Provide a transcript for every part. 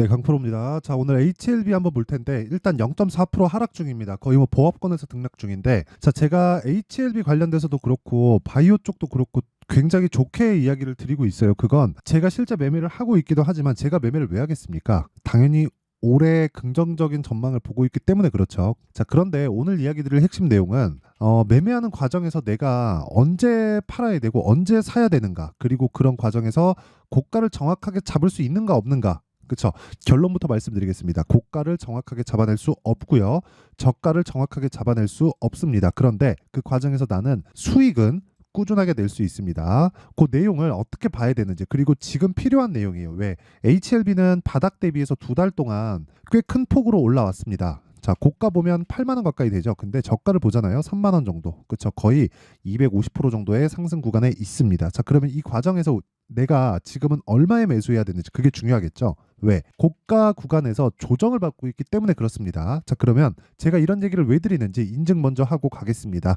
네, 강프로입니다. 자, 오늘 HLB 한번 볼 텐데 일단 0.4% 하락 중입니다. 거의 뭐 보합권에서 등락 중인데, 자, 제가 HLB 관련돼서도 그렇고 바이오 쪽도 그렇고 굉장히 좋게 이야기를 드리고 있어요. 그건 제가 실제 매매를 하고 있기도 하지만 제가 매매를 왜 하겠습니까? 당연히 올해 긍정적인 전망을 보고 있기 때문에 그렇죠. 자, 그런데 오늘 이야기 드릴 핵심 내용은 매매하는 과정에서 내가 언제 팔아야 되고 언제 사야 되는가, 그리고 그런 과정에서 고가를 정확하게 잡을 수 있는가 없는가. 그쵸. 결론부터 말씀드리겠습니다. 고가를 정확하게 잡아낼 수 없고요. 저가를 정확하게 잡아낼 수 없습니다. 그런데 그 과정에서 나는 수익은 꾸준하게 낼 수 있습니다. 그 내용을 어떻게 봐야 되는지, 그리고 지금 필요한 내용이에요. 왜? HLB는 바닥 대비해서 2달 동안 꽤 큰 폭으로 올라왔습니다. 자, 고가 보면 8만 원 가까이 되죠. 근데 저가를 보잖아요. 3만 원 정도. 그쵸. 거의 250% 정도의 상승 구간에 있습니다. 자, 그러면 이 과정에서 내가 지금은 얼마에 매수해야 되는지, 그게 중요하겠죠. 왜? 고가 구간에서 조정을 받고 있기 때문에 그렇습니다. 자, 그러면 제가 이런 얘기를 왜 드리는지 인증 먼저 하고 가겠습니다.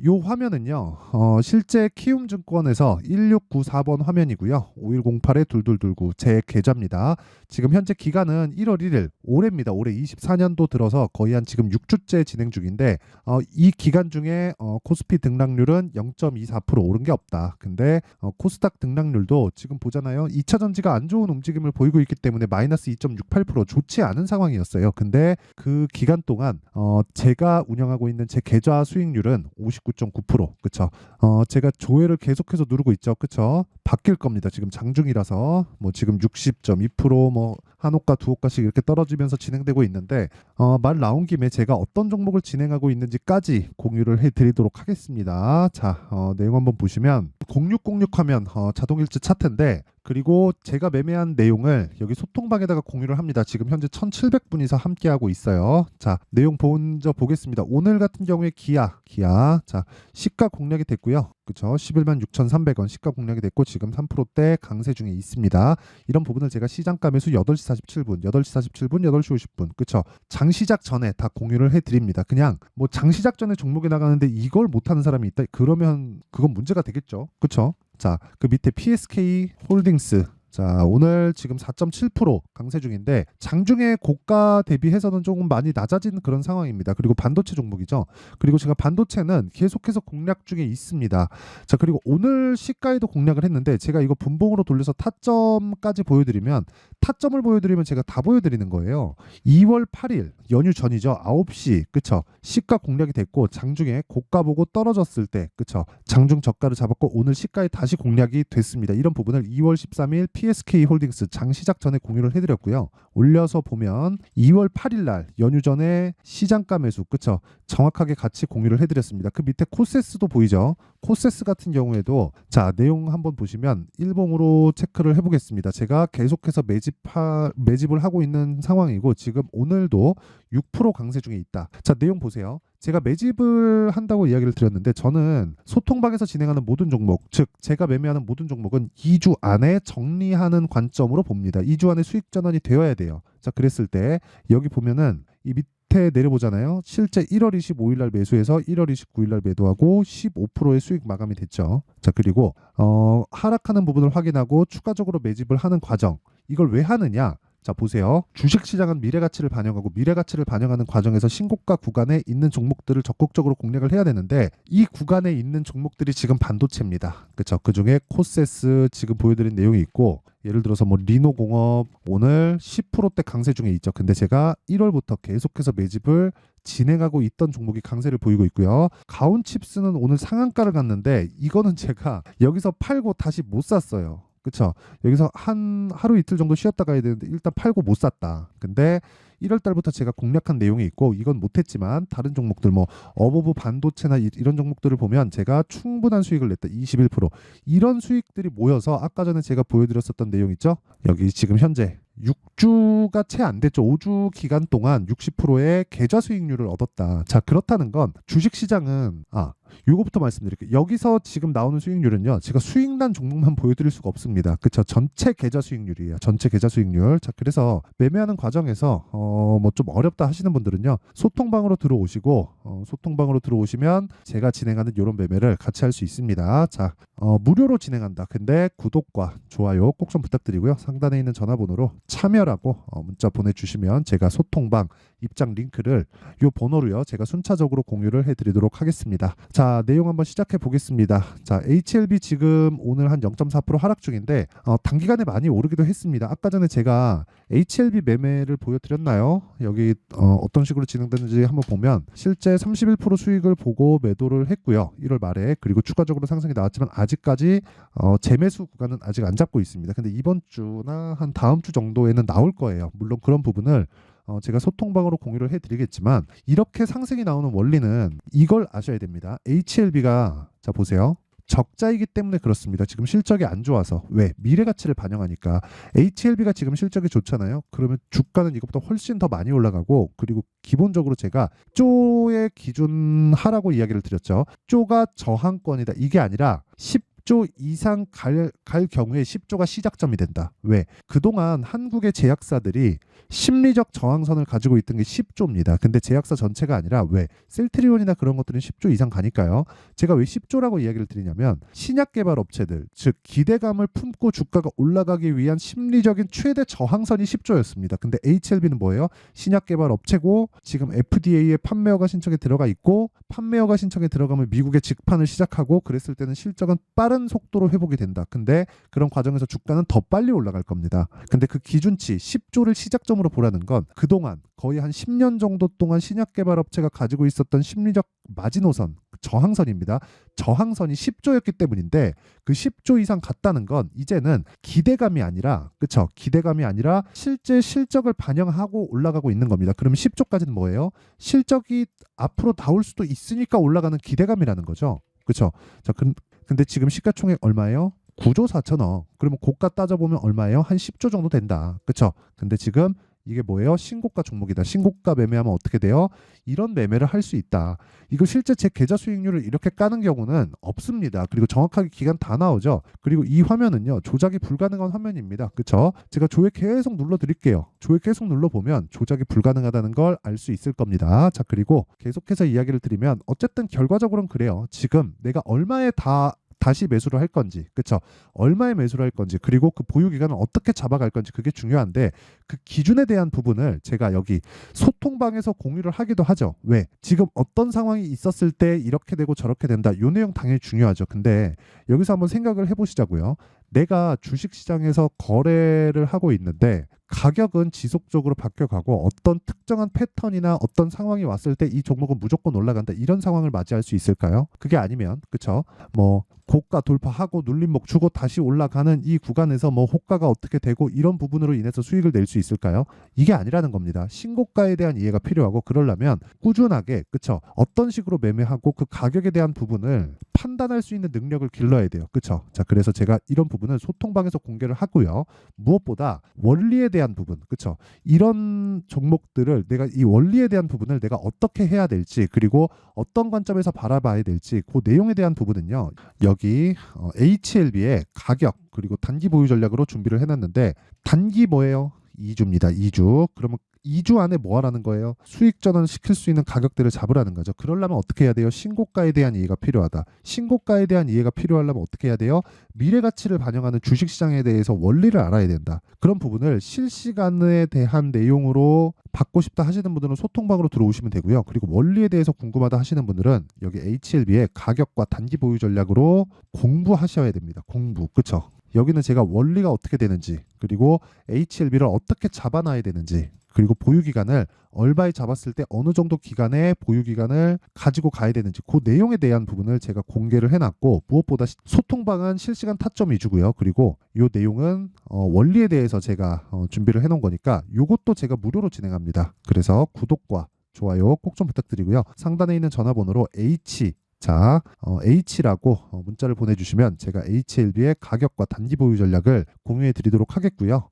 요 화면은요, 실제 키움증권에서 1694번 화면이고요. 5108에 2229 제 계좌입니다. 지금 현재 기간은 1월 1일, 올해입니다. 올해 24년도 들어서 거의 한 지금 6주째 진행 중인데, 이 기간 중에 코스피 등락률은 0.24% 오른 게 없다. 근데 코스닥 등락률도 지금 보잖아요. 2차 전지가 안 좋은 움직임을 보이고 있기 때문에 마이너스 2.68% 좋지 않은 상황이었어요. 근데 그 기간 동안 제가 운영하고 있는 제 계좌 수익률은 59.9%. 그쵸? 제가 조회를 계속해서 누르고 있죠. 그쵸? 바뀔 겁니다. 지금 장중이라서 뭐 지금 60.2% 뭐 한 호가 두 호가씩 이렇게 떨어지면서 진행되고 있는데, 말 나온 김에 제가 어떤 종목을 진행하고 있는지까지 공유를 해드리도록 하겠습니다. 자, 내용 한번 보시면 0606 하면 자동일치 차트인데, 그리고 제가 매매한 내용을 여기 소통방에다가 공유를 합니다. 지금 현재 1700분이서 함께하고 있어요. 자, 내용 먼저 보겠습니다. 오늘 같은 경우에 기아. 자, 시가 공략이 됐고요. 그쵸? 11만 6,300원 시가 공략이 됐고 지금 3%대 강세 중에 있습니다. 이런 부분을 제가 시장가 매수 8시 47분, 8시 47분, 8시 50분, 그쵸? 장 시작 전에 다 공유를 해드립니다. 그냥 뭐 장 시작 전에 종목이 나가는데 이걸 못하는 사람이 있다? 그러면 그건 문제가 되겠죠. 그쵸? 자, 그 밑에 PSK 홀딩스. 자, 오늘 지금 4.7% 강세 중인데 장중에 고가 대비해서는 조금 많이 낮아진 그런 상황입니다. 그리고 반도체 종목이죠. 그리고 제가 반도체는 계속해서 공략 중에 있습니다. 자, 그리고 오늘 시가에도 공략을 했는데 제가 이거 분봉으로 돌려서 타점까지 보여드리면, 타점을 보여드리면 제가 다 보여드리는 거예요. 2월 8일 연휴 전이죠. 9시. 그쵸? 시가 공략이 됐고 장중에 고가 보고 떨어졌을 때, 그쵸? 장중 저가를 잡았고 오늘 시가에 다시 공략이 됐습니다. 이런 부분을 2월 13일 PSK 홀딩스 장 시작 전에 공유를 해드렸고요. 올려서 보면 2월 8일 날 연휴 전에 시장가 매수, 그쵸? 정확하게 같이 공유를 해드렸습니다. 그 밑에 코세스도 보이죠? 코세스 같은 경우에도, 자, 내용 한번 보시면 일봉으로 체크를 해보겠습니다. 제가 계속해서 매집을 하고 있는 상황이고 지금 오늘도 6% 강세 중에 있다. 자, 내용 보세요. 제가 매집을 한다고 이야기를 드렸는데 저는 소통방에서 진행하는 모든 종목, 즉 제가 매매하는 모든 종목은 2주 안에 정리하는 관점으로 봅니다. 2주 안에 수익 전환이 되어야 돼요. 자, 그랬을 때 여기 보면은 이 밑에 내려보잖아요. 실제 1월 25일 날 매수해서 1월 29일 날 매도하고 15%의 수익 마감이 됐죠. 자, 그리고 하락하는 부분을 확인하고 추가적으로 매집을 하는 과정. 이걸 왜 하느냐? 자, 보세요. 주식시장은 미래가치를 반영하고 미래가치를 반영하는 과정에서 신고가 구간에 있는 종목들을 적극적으로 공략을 해야 되는데 이 구간에 있는 종목들이 지금 반도체입니다. 그쵸? 그중에 코세스 지금 보여드린 내용이 있고, 예를 들어서 뭐 리노공업 오늘 10%대 강세 중에 있죠. 근데 제가 1월부터 계속해서 매집을 진행하고 있던 종목이 강세를 보이고 있고요. 가온칩스는 오늘 상한가를 갔는데 이거는 제가 여기서 팔고 다시 못 샀어요. 그쵸? 여기서 한 하루 이틀 정도 쉬었다 가야 되는데 일단 팔고 못 샀다. 근데 1월 달부터 제가 공략한 내용이 있고 이건 못했지만 다른 종목들 뭐 어버브 반도체나 이런 종목들을 보면 제가 충분한 수익을 냈다. 21%. 이런 수익들이 모여서 아까 전에 제가 보여드렸었던 내용 있죠? 여기 지금 현재 6주가 채 안 됐죠. 5주 기간 동안 60%의 계좌 수익률을 얻었다. 자, 그렇다는 건 주식시장은 요거부터 말씀드릴게요. 여기서 지금 나오는 수익률은요. 제가 수익난 종목만 보여드릴 수가 없습니다. 그쵸? 전체 계좌 수익률이에요. 전체 계좌 수익률. 자, 그래서 매매하는 과정에서 뭐 좀 어렵다 하시는 분들은요. 소통방으로 들어오시고 소통방으로 들어오시면 제가 진행하는 이런 매매를 같이 할 수 있습니다. 자, 무료로 진행한다. 근데 구독과 좋아요 꼭 좀 부탁드리고요. 상단에 있는 전화번호로 참여라고 문자 보내주시면 제가 소통방 입장 링크를 요 번호로요. 제가 순차적으로 공유를 해드리도록 하겠습니다. 자, 내용 한번 시작해 보겠습니다. 자, HLB 지금 오늘 한 0.4% 하락 중인데 단기간에 많이 오르기도 했습니다. 아까 전에 제가 HLB 매매를 보여드렸나요? 여기 어떤 식으로 진행되는지 한번 보면 실제 31% 수익을 보고 매도를 했고요. 1월 말에. 그리고 추가적으로 상승이 나왔지만 아직까지 재매수 구간은 아직 안 잡고 있습니다. 근데 이번 주나 한 다음 주 정도에는 나올 거예요. 물론 그런 부분을 제가 소통방으로 공유를 해드리겠지만 이렇게 상승이 나오는 원리는 이걸 아셔야 됩니다. HLB가 자 보세요. 적자이기 때문에 그렇습니다. 지금 실적이 안 좋아서. 왜? 미래 가치를 반영하니까. HLB가 지금 실적이 좋잖아요. 그러면 주가는 이것보다 훨씬 더 많이 올라가고, 그리고 기본적으로 제가 쪼의 기준 하라고 이야기를 드렸죠. 쪼가 저항권이다. 이게 아니라 10조 이상 갈 경우에 10조가 시작점이 된다. 왜? 그동안 한국의 제약사들이 심리적 저항선을 가지고 있던 게 10조입니다. 근데 제약사 전체가 아니라 왜? 셀트리온이나 그런 것들은 10조 이상 가니까요. 제가 왜 10조라고 이야기를 드리냐면 신약 개발 업체들, 즉 기대감을 품고 주가가 올라가기 위한 심리적인 최대 저항선이 10조였습니다. 근데 HLB는 뭐예요? 신약 개발 업체고 지금 FDA에 판매허가 신청에 들어가 있고, 판매허가 신청에 들어가면 미국의 직판을 시작하고, 그랬을 때는 실적은 빠른 속도로 회복이 된다. 근데 그런 과정에서 주가는 더 빨리 올라갈 겁니다. 근데 그 기준치 10조를 시작점으로 보라는 건 그동안 거의 한 10년 정도 동안 신약 개발 업체가 가지고 있었던 심리적 마지노선, 저항선입니다. 저항선이 10조였기 때문인데 그 10조 이상 갔다는 건 이제는 기대감이 아니라, 그쵸? 기대감이 아니라 실제 실적을 반영하고 올라가고 있는 겁니다. 그럼 10조까지는 뭐예요? 실적이 앞으로 나올 수도 있으니까 올라가는 기대감이라는 거죠. 그쵸? 자, 근데 지금 시가총액 얼마예요? 9조 4천억. 그러면 고가 따져보면 얼마예요? 한 10조 정도 된다. 그쵸? 근데 지금 이게 뭐예요? 신고가 종목이다. 신고가 매매하면 어떻게 돼요? 이런 매매를 할 수 있다. 이거 실제 제 계좌 수익률을 이렇게 까는 경우는 없습니다. 그리고 정확하게 기간 다 나오죠. 그리고 이 화면은요, 조작이 불가능한 화면입니다. 그쵸? 제가 조회 계속 눌러 드릴게요. 조회 계속 눌러보면 조작이 불가능하다는 걸 알 수 있을 겁니다. 자, 그리고 계속해서 이야기를 드리면 어쨌든 결과적으로는 그래요. 지금 내가 얼마에 다시 매수를 할 건지, 그쵸? 얼마에 매수를 할 건지, 그리고 그 보유 기간을 어떻게 잡아갈 건지, 그게 중요한데 그 기준에 대한 부분을 제가 여기 소통방에서 공유를 하기도 하죠. 왜? 지금 어떤 상황이 있었을 때 이렇게 되고 저렇게 된다. 요 내용 당연히 중요하죠. 근데 여기서 한번 생각을 해보시자고요. 내가 주식시장에서 거래를 하고 있는데 가격은 지속적으로 바뀌어가고 어떤 특정한 패턴이나 어떤 상황이 왔을 때 이 종목은 무조건 올라간다, 이런 상황을 맞이할 수 있을까요? 그게 아니면, 그쵸? 뭐 고가 돌파하고 눌림목 주고 다시 올라가는 이 구간에서 뭐 호가가 어떻게 되고 이런 부분으로 인해서 수익을 낼 수 있을까요? 이게 아니라는 겁니다. 신고가에 대한 이해가 필요하고, 그러려면 꾸준하게, 그쵸? 어떤 식으로 매매하고 그 가격에 대한 부분을 판단할 수 있는 능력을 길러야 돼요. 그쵸? 자, 그래서 제가 이런 부분은 소통방에서 공개를 하고요. 무엇보다 원리에 대한 부분, 그쵸? 이런 종목들을 내가 이 원리에 대한 부분을 내가 어떻게 해야 될지, 그리고 어떤 관점에서 바라봐야 될지, 그 내용에 대한 부분은요, 여기 HLB의 가격 그리고 단기 보유 전략으로 준비를 해놨는데, 단기 뭐예요? 2주입니다. 2주. 그러면 2주 안에 뭐 하라는 거예요? 수익 전환 시킬 수 있는 가격대를 잡으라는 거죠. 그러려면 어떻게 해야 돼요? 신고가에 대한 이해가 필요하다. 신고가에 대한 이해가 필요하려면 어떻게 해야 돼요? 미래 가치를 반영하는 주식시장에 대해서 원리를 알아야 된다. 그런 부분을 실시간에 대한 내용으로 받고 싶다 하시는 분들은 소통방으로 들어오시면 되고요. 그리고 원리에 대해서 궁금하다 하시는 분들은 여기 HLB의 가격과 단기 보유 전략으로 공부하셔야 됩니다. 공부. 그쵸? 여기는 제가 원리가 어떻게 되는지, 그리고 HLB를 어떻게 잡아놔야 되는지, 그리고 보유기간을 얼마에 잡았을 때 어느 정도 기간의 보유기간을 가지고 가야 되는지, 그 내용에 대한 부분을 제가 공개를 해놨고, 무엇보다 소통방은 실시간 타점 위주고요. 그리고 이 내용은 원리에 대해서 제가 준비를 해놓은 거니까 이것도 제가 무료로 진행합니다. 그래서 구독과 좋아요 꼭 좀 부탁드리고요. 상단에 있는 전화번호로 H라고 문자를 보내주시면 제가 HLB의 가격과 단기 보유 전략을 공유해 드리도록 하겠고요.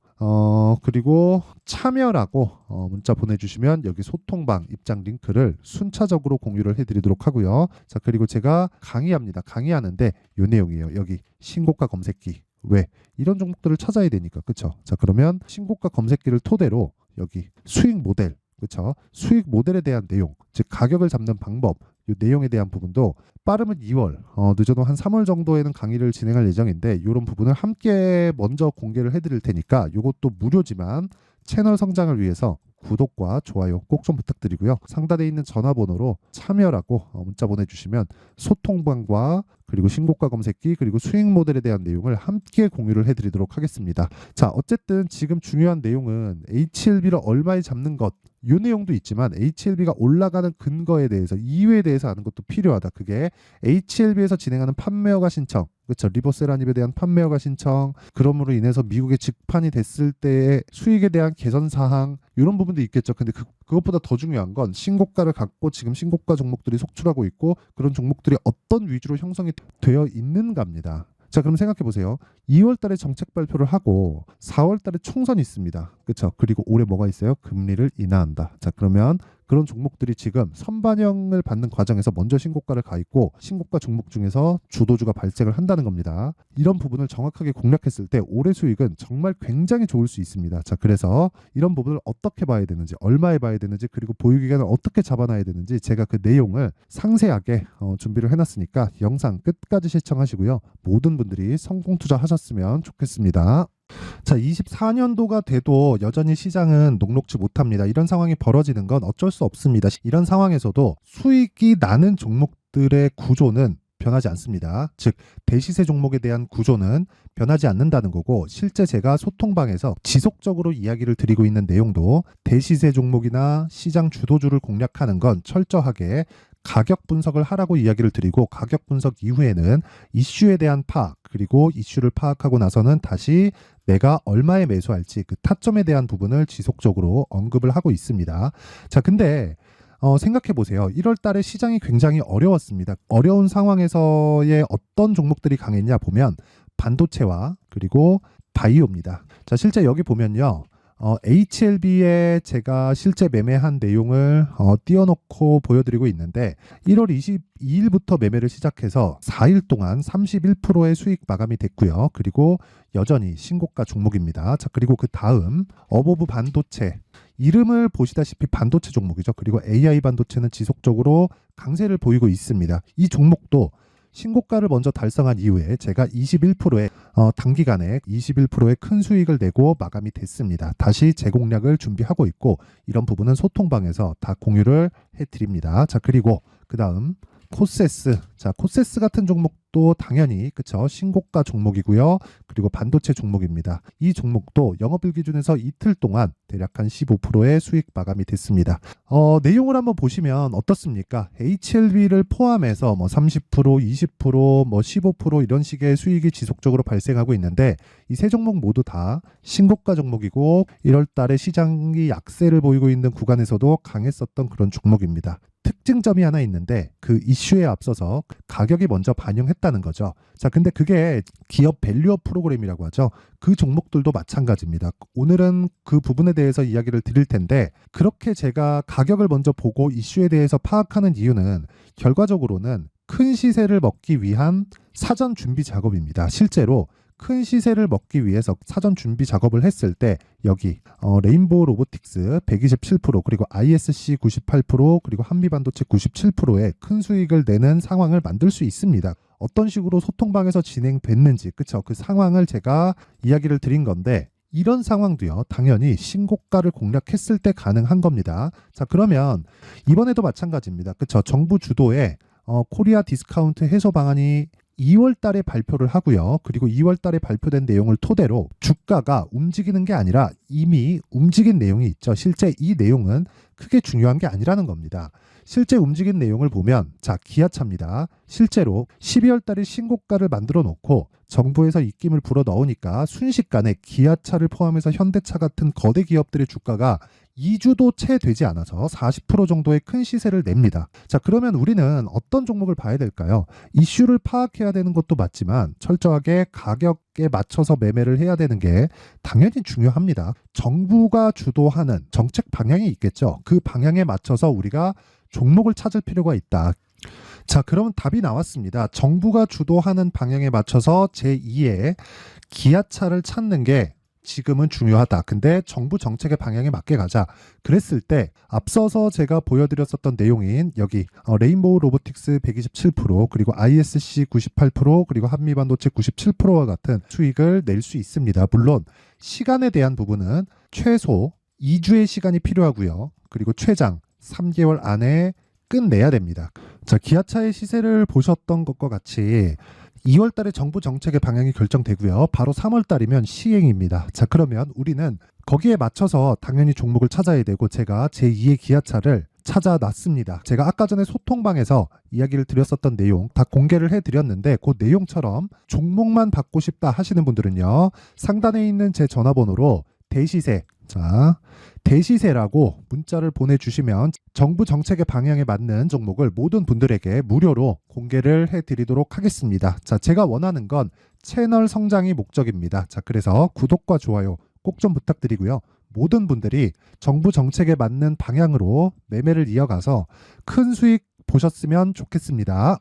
그리고 참여라고 문자 보내주시면 여기 소통방 입장 링크를 순차적으로 공유를 해드리도록 하고요. 자, 그리고 제가 강의합니다. 강의하는데 이 내용이에요. 여기 신고가 검색기. 왜? 이런 종목들을 찾아야 되니까. 그쵸? 자, 그러면 신고가 검색기를 토대로 여기 수익 모델, 그쵸? 수익 모델에 대한 내용, 즉 가격을 잡는 방법, 이 내용에 대한 부분도 빠르면 2월, 늦어도 한 3월 정도에는 강의를 진행할 예정인데 이런 부분을 함께 먼저 공개를 해드릴 테니까 이것도 무료지만 채널 성장을 위해서 구독과 좋아요 꼭 좀 부탁드리고요. 상단에 있는 전화번호로 참여라고 문자 보내주시면 소통방과 그리고 신고가 검색기 그리고 수익 모델에 대한 내용을 함께 공유를 해드리도록 하겠습니다. 자, 어쨌든 지금 중요한 내용은 HLB를 얼마에 잡는 것, 이 내용도 있지만 HLB가 올라가는 근거에 대해서 이유에 대해서 아는 것도 필요하다. 그게 HLB에서 진행하는 판매허가 신청, 그렇죠. 리버세라닙에 대한 판매허가 신청, 그럼으로 인해서 미국에 직판이 됐을 때의 수익에 대한 개선 사항, 이런 부분도 있겠죠. 근데 그것보다 더 중요한 건 신고가를 갖고 지금 신고가 종목들이 속출하고 있고 그런 종목들이 어떤 위주로 형성이 되어 있는가입니다. 자, 그럼 생각해 보세요. 2월 달에 정책 발표를 하고 4월 달에 총선이 있습니다. 그렇죠? 그리고 올해 뭐가 있어요? 금리를 인하한다. 자, 그러면 그런 종목들이 지금 선반영을 받는 과정에서 먼저 신고가를 가 있고 신고가 종목 중에서 주도주가 발생을 한다는 겁니다. 이런 부분을 정확하게 공략했을 때 올해 수익은 정말 굉장히 좋을 수 있습니다. 자, 그래서 이런 부분을 어떻게 봐야 되는지, 얼마에 봐야 되는지, 그리고 보유기간을 어떻게 잡아놔야 되는지 제가 그 내용을 상세하게 준비를 해놨으니까 영상 끝까지 시청하시고요. 모든 분들이 성공 투자하셨으면 좋겠습니다. 자, 24년도가 돼도 여전히 시장은 녹록지 못합니다. 이런 상황이 벌어지는 건 어쩔 수 없습니다. 이런 상황에서도 수익이 나는 종목들의 구조는 변하지 않습니다. 즉, 대시세 종목에 대한 구조는 변하지 않는다는 거고, 실제 제가 소통방에서 지속적으로 이야기를 드리고 있는 내용도 대시세 종목이나 시장 주도주를 공략하는 건 철저하게 가격 분석을 하라고 이야기를 드리고, 가격 분석 이후에는 이슈에 대한 파악, 그리고 이슈를 파악하고 나서는 다시 내가 얼마에 매수할지 그 타점에 대한 부분을 지속적으로 언급을 하고 있습니다. 자, 근데 생각해 보세요. 1월 달에 시장이 굉장히 어려웠습니다. 어려운 상황에서의 어떤 종목들이 강했냐 보면 반도체와 그리고 바이오입니다. 자, 실제 여기 보면요. HLB에 제가 실제 매매한 내용을 띄워놓고 보여드리고 있는데 1월 22일부터 매매를 시작해서 4일 동안 31%의 수익 마감이 됐고요. 그리고 여전히 신고가 종목입니다. 자, 그리고 그 다음 어보브 반도체, 이름을 보시다시피 반도체 종목이죠. 그리고 AI 반도체는 지속적으로 강세를 보이고 있습니다. 이 종목도 신고가를 먼저 달성한 이후에 제가 21%의 단기간에 21%의 큰 수익을 내고 마감이 됐습니다. 다시 재공략을 준비하고 있고 이런 부분은 소통방에서 다 공유를 해드립니다. 자, 그리고 그 다음 코세스. 자, 코세스 같은 종목도 당연히 그쵸, 신고가 종목이고요. 그리고 반도체 종목입니다. 이 종목도 영업일 기준에서 이틀 동안 대략 한 15%의 수익 마감이 됐습니다. 내용을 한번 보시면 어떻습니까? HLB를 포함해서 뭐 30%, 20%, 뭐 15% 이런 식의 수익이 지속적으로 발생하고 있는데 이 세 종목 모두 다 신고가 종목이고 1월 달에 시장이 약세를 보이고 있는 구간에서도 강했었던 그런 종목입니다. 특징점이 하나 있는데 그 이슈에 앞서서 가격이 먼저 반영했다는 거죠. 자, 근데 그게 기업 밸류업 프로그램이라고 하죠. 그 종목들도 마찬가지입니다. 오늘은 그 부분에 대해서 이야기를 드릴 텐데 그렇게 제가 가격을 먼저 보고 이슈에 대해서 파악하는 이유는 결과적으로는 큰 시세를 먹기 위한 사전 준비 작업입니다. 실제로 큰 시세를 먹기 위해서 사전 준비 작업을 했을 때 여기 레인보우 로보틱스 127% 그리고 ISC 98% 그리고 한미반도체 97%의 큰 수익을 내는 상황을 만들 수 있습니다. 어떤 식으로 소통방에서 진행됐는지 그쵸? 그 상황을 제가 이야기를 드린 건데 이런 상황도요 당연히 신고가를 공략했을 때 가능한 겁니다. 자, 그러면 이번에도 마찬가지입니다. 그쵸? 정부 주도의 코리아 디스카운트 해소 방안이 2월 달에 발표를 하고요. 그리고 2월 달에 발표된 내용을 토대로 주가가 움직이는 게 아니라 이미 움직인 내용이 있죠. 실제 이 내용은 크게 중요한 게 아니라는 겁니다. 실제 움직인 내용을 보면 자, 기아차입니다. 실제로 12월 달에 신고가를 만들어 놓고 정부에서 입김을 불어 넣으니까 순식간에 기아차를 포함해서 현대차 같은 거대 기업들의 주가가 2주도 채 되지 않아서 40% 정도의 큰 시세를 냅니다. 자, 그러면 우리는 어떤 종목을 봐야 될까요? 이슈를 파악해야 되는 것도 맞지만 철저하게 가격에 맞춰서 매매를 해야 되는 게 당연히 중요합니다. 정부가 주도하는 정책 방향이 있겠죠. 그 방향에 맞춰서 우리가 종목을 찾을 필요가 있다. 자, 그러면 답이 나왔습니다. 정부가 주도하는 방향에 맞춰서 제2의 기아차를 찾는 게 지금은 중요하다. 근데 정부 정책의 방향에 맞게 가자. 그랬을 때 앞서서 제가 보여드렸었던 내용인 여기 레인보우 로보틱스 127% 그리고 ISC 98% 그리고 한미반도체 97%와 같은 수익을 낼 수 있습니다. 물론 시간에 대한 부분은 최소 2주의 시간이 필요하고요. 그리고 최장 3개월 안에 끝내야 됩니다. 자, 기아차의 시세를 보셨던 것과 같이 2월 달에 정부 정책의 방향이 결정되고요. 바로 3월 달이면 시행입니다. 자, 그러면 우리는 거기에 맞춰서 당연히 종목을 찾아야 되고 제가 제2의 기아차를 찾아놨습니다. 제가 아까 전에 소통방에서 이야기를 드렸었던 내용 다 공개를 해드렸는데 그 내용처럼 종목만 받고 싶다 하시는 분들은요. 상단에 있는 제 전화번호로 대시세, 자, 대시세라고 문자를 보내주시면 정부 정책의 방향에 맞는 종목을 모든 분들에게 무료로 공개를 해드리도록 하겠습니다. 자, 제가 원하는 건 채널 성장이 목적입니다. 자, 그래서 구독과 좋아요 꼭 좀 부탁드리고요. 모든 분들이 정부 정책에 맞는 방향으로 매매를 이어가서 큰 수익 보셨으면 좋겠습니다.